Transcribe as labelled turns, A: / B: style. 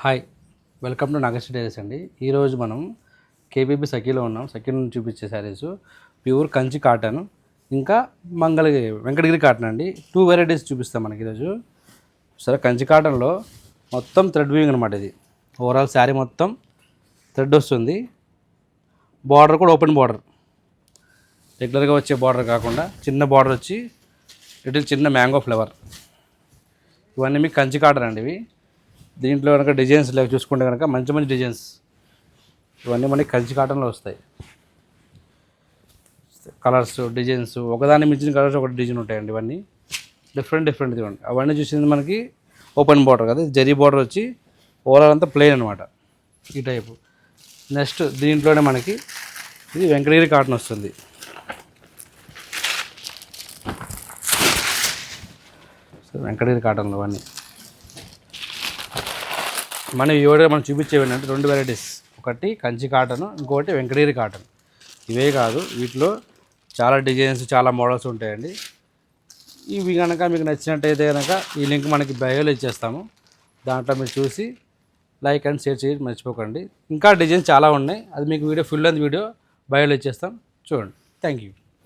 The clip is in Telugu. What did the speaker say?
A: Hi, welcome to Nageswara diaries అండి. ఈరోజు మనం కేబీబీ సఖీలో ఉన్నాం. సఖీ నుంచి చూపించే శారీస్ ప్యూర్ కంచి కాటన్, ఇంకా వెంకటగిరి కాటన్ అండి. 2 వెరైటీస్ చూపిస్తాం మనకి ఈరోజు. సరే, కంచి కాటన్లో మొత్తం థ్రెడ్ వీవింగ్ అనమాట. ఇది ఓవరాల్ శారీ మొత్తం థ్రెడ్ వస్తుంది. బార్డర్ కూడా ఓపెన్ బార్డర్, రెగ్యులర్గా వచ్చే బార్డర్ కాకుండా చిన్న బార్డర్ వచ్చి ఇటు చిన్న మ్యాంగో ఫ్లేవర్. ఇవన్నీ మీకు కంచి కాటన్ అండి. ఇవి దీంట్లో కనుక డిజైన్స్ లేక చూసుకుంటే కనుక మంచి మంచి డిజైన్స్ ఇవన్నీ మనకి కంచి కాటన్లో వస్తాయి. కలర్స్ డిజైన్స్ ఒకదాన్ని మించిన కలర్స్ ఒక డిజైన్ ఉంటాయండి. ఇవన్నీ డిఫరెంట్ ఇవ్వండి. అవన్నీ చూసింది మనకి ఓపెన్ బార్డర్ కదా, జరీ బార్డర్ వచ్చి ఓవరాల్ అంతా ప్లెయిన్ అనమాట, ఈ టైపు. నెక్స్ట్ దీంట్లోనే మనకి ఇది వెంకటగిరి కాటన్ వస్తుంది. వెంకటగిరి కాటన్లో అవన్నీ మనం ఈ వీడియో మనం చూపించేవి ఏంటంటే 2 వెరైటీస్. ఒకటి కంచి కాటన్, ఇంకొకటి వెంకటగిరి కాటన్. ఇవే కాదు, వీటిలో చాలా డిజైన్స్ చాలా మోడల్స్ ఉంటాయండి. ఇవి కనుక మీకు నచ్చినట్టయితే కనుక ఈ లింక్ మనకి బయోలో ఇచ్చేస్తాము. దాంట్లో మీరు చూసి లైక్ అండ్ షేర్ చేయడం మర్చిపోకండి. ఇంకా డిజైన్స్ చాలా ఉన్నాయి, అది మీకు వీడియో ఫుల్ లెంత్ వీడియో బయోలో ఇచ్చేస్తాం, చూడండి. Thank you.